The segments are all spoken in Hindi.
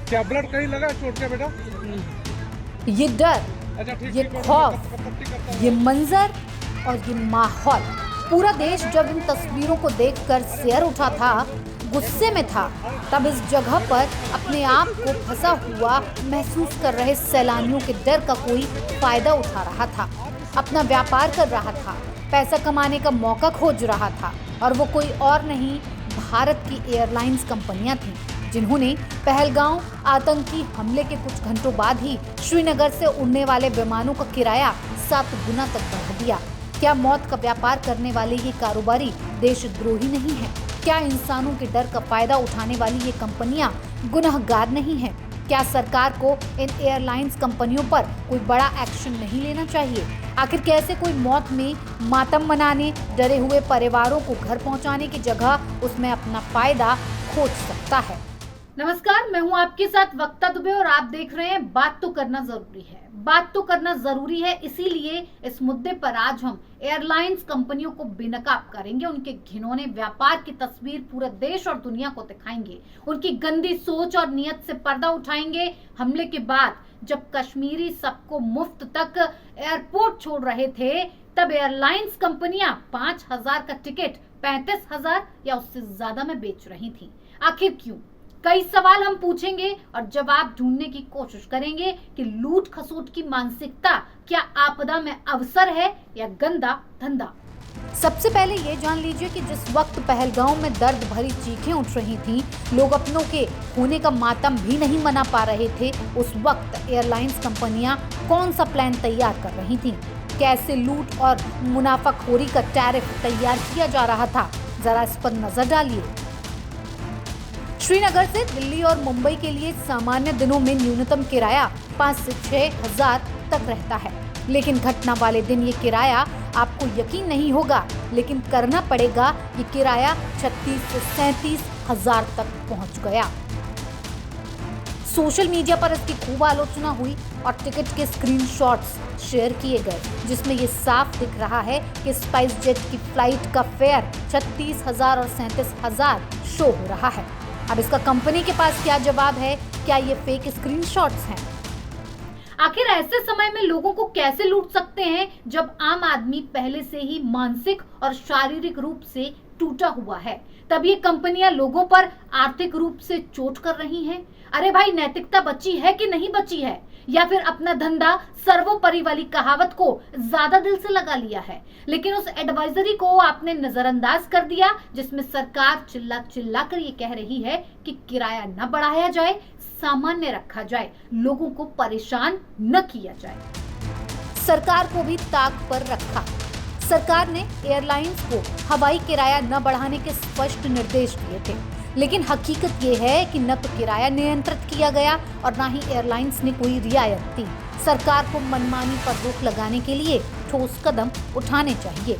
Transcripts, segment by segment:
क्या ब्लड कहीं लगा चोट के बेटा? ये डर, अच्छा ये खौफ, ये मंजर और ये माहौल, पूरा देश जब इन तस्वीरों को देखकर सिर उठा था, गुस्से में था, तब इस जगह पर अपने आप को फंसा हुआ महसूस कर रहे सैलानियों के डर का कोई फायदा उठा रहा था। अपना व्यापार कर रहा था, पैसा कमाने का मौका खोज रहा था, और वो कोई और नहीं, भारत की एयरलाइंस कंपनियां थीं, जिन्होंने पहलगांव आतंकी हमले के कुछ घंटों बाद ही श्रीनगर से उड़ने वाले विमानों का किराया 7 गुना तक बढ़ा दिया। क्या मौत का व्यापार करने वाले ये कारोबारी देशद्रोही नहीं है? क्या इंसानों के डर का फायदा उठाने वाली ये कंपनियां गुनहगार नहीं है? क्या सरकार को इन एयरलाइंस कंपनियों पर कोई बड़ा एक्शन नहीं लेना चाहिए? आखिर कैसे कोई मौत में मातम मनाने, डरे हुए परिवारों को घर पहुंचाने की जगह उसमें अपना फायदा खोज सकता है? नमस्कार, मैं हूं आपके साथ वक्ता दुबे और आप देख रहे हैं बात तो करना जरूरी है। बात तो करना जरूरी है, इसीलिए इस मुद्दे पर आज हम एयरलाइंस कंपनियों को बेनकाब करेंगे, उनके घिनौने व्यापार की तस्वीर पूरे देश और दुनिया को दिखाएंगे, उनकी गंदी सोच और नियत से पर्दा उठाएंगे। हमले के बाद जब कश्मीरी सबको मुफ्त तक एयरपोर्ट छोड़ रहे थे, तब एयरलाइंस कंपनियां 5,000 का टिकट 35,000 या उससे ज्यादा में बेच रही थी। आखिर क्यों? कई सवाल हम पूछेंगे और जवाब ढूंढने की कोशिश करेंगे कि लूट खसोट की मानसिकता क्या आपदा में अवसर है या गंदा धंधा। सबसे पहले ये जान लीजिए कि जिस वक्त पहलगांव में दर्द भरी चीखें उठ रही थीं, लोग अपनों के होने का मातम भी नहीं मना पा रहे थे, उस वक्त एयरलाइंस कंपनियां कौन सा प्लान तैयार कर रही थीं? कैसे लूट और मुनाफाखोरी का टैरिफ तैयार किया जा रहा था, जरा इस पर नजर डालिए। श्रीनगर से दिल्ली और मुंबई के लिए सामान्य दिनों में न्यूनतम किराया 5 से 6 हजार तक रहता है, लेकिन घटना वाले दिन ये किराया, आपको यकीन नहीं होगा, लेकिन करना पड़ेगा, ये किराया 36 से 37 हजार तक पहुंच गया। सोशल मीडिया पर इसकी खूब आलोचना हुई और टिकट के स्क्रीनशॉट्स शेयर किए गए, जिसमें ये साफ दिख रहा है कि स्पाइस जेट की फ्लाइट का फेयर 36,000 और 37,000 शो हो रहा है। अब इसका कंपनी के पास क्या जवाब है? क्या ये फेक स्क्रीनशॉट्स हैं? आखिर ऐसे समय में लोगों को कैसे लूट सकते हैं जब आम आदमी पहले से ही मानसिक और शारीरिक रूप से टूटा हुआ है? तब ये कंपनियां लोगों पर आर्थिक रूप से चोट कर रही हैं। अरे भाई, नैतिकता बची है कि नहीं बची है? या फिर अपना धंधा सर्वोपरि वाली कहावत को ज्यादा दिल से लगा लिया है? लेकिन उस एडवाइजरी को आपने नजरअंदाज कर दिया जिसमें सरकार चिल्ला चिल्ला कर ये कह रही है कि किराया न बढ़ाया जाए, सामान्य रखा जाए, लोगों को परेशान न किया जाए। सरकार को भी ताक पर रखा। सरकार ने एयरलाइंस को हवाई किराया न बढ़ाने के स्पष्ट निर्देश दिए थे, लेकिन हकीकत ये है कि न तो किराया नियंत्रित किया गया और न ही एयरलाइंस ने कोई रियायत दी। सरकार को मनमानी पर रोक लगाने के लिए ठोस कदम उठाने चाहिए।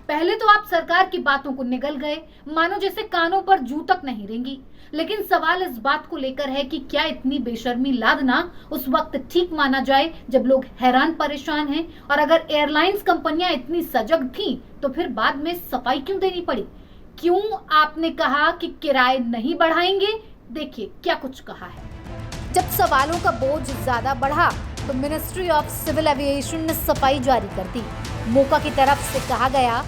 पहले तो आप सरकार की बातों को निगल गए, मानो जैसे कानों पर जू तक नहीं रेंगी। लेकिन सवाल इस बात को लेकर है कि क्या इतनी बेशर्मी लादना उस वक्त ठीक माना जाए जब लोग हैरान परेशान हैं? और अगर एयरलाइंस कंपनियां इतनी सजग थीं, तो फिर बाद में सफाई क्यों देनी पड़ी? क्यों आपने कहा कि किराए नहीं बढ़ाएंगे? देखिए क्या कुछ कहा है। जब सवालों का बोझ ज्यादा बढ़ा तो मिनिस्ट्री ऑफ सिविल एविएशन ने सफाई जारी कर दी। मोका की तरफ से कहा गया,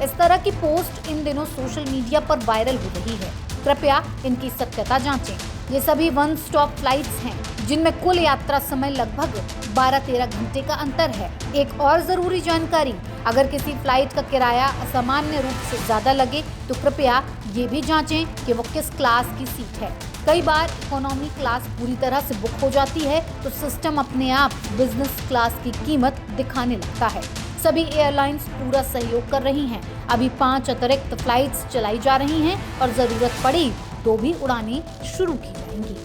इस तरह की पोस्ट इन दिनों सोशल मीडिया पर वायरल हो रही है, कृपया इनकी सत्यता जांचें। ये सभी वन स्टॉप फ्लाइट्स हैं जिनमें कुल यात्रा समय लगभग 12-13 घंटे का अंतर है। एक और जरूरी जानकारी, अगर किसी फ्लाइट का किराया असामान्य रूप से ज्यादा लगे तो कृपया ये भी जांचें कि वो किस क्लास की सीट है। कई बार इकोनॉमी क्लास पूरी तरह से बुक हो जाती है तो सिस्टम अपने आप बिजनेस क्लास की कीमत दिखाने लगता है। सभी एयरलाइंस पूरा सहयोग कर रही हैं। अभी 5 अतिरिक्त फ्लाइट्स चलाई जा रही हैं और जरूरत पड़ी तो भी उड़ानें शुरू की जाएंगी।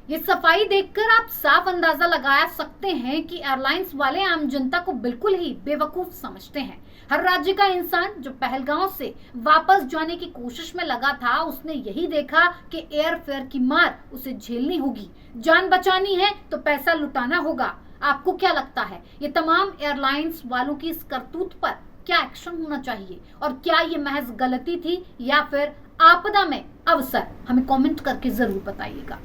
ये सफाई देखकर आप साफ अंदाजा लगा सकते हैं कि एयरलाइंस वाले आम जनता को बिल्कुल ही बेवकूफ समझते हैं। हर राज्य का इंसान जो पहलगांव से वापस जाने की कोशिश में लगा था, उसने यही देखा कि एयर फेयर की मार उसे झेलनी होगी। जान बचानी है तो पैसा लुटाना होगा। आपको क्या लगता है, ये तमाम एयरलाइंस वालों की इस करतूत पर क्या एक्शन होना चाहिए? और क्या ये महज गलती थी या फिर आपदा में अवसर? हमें कमेंट करके जरूर बताइएगा।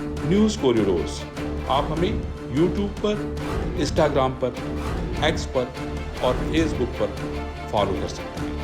न्यूज़ कॉरिडोर्स आप हमें यूट्यूब पर, इंस्टाग्राम पर, एक्स पर और फेसबुक पर फॉलो कर सकते हैं।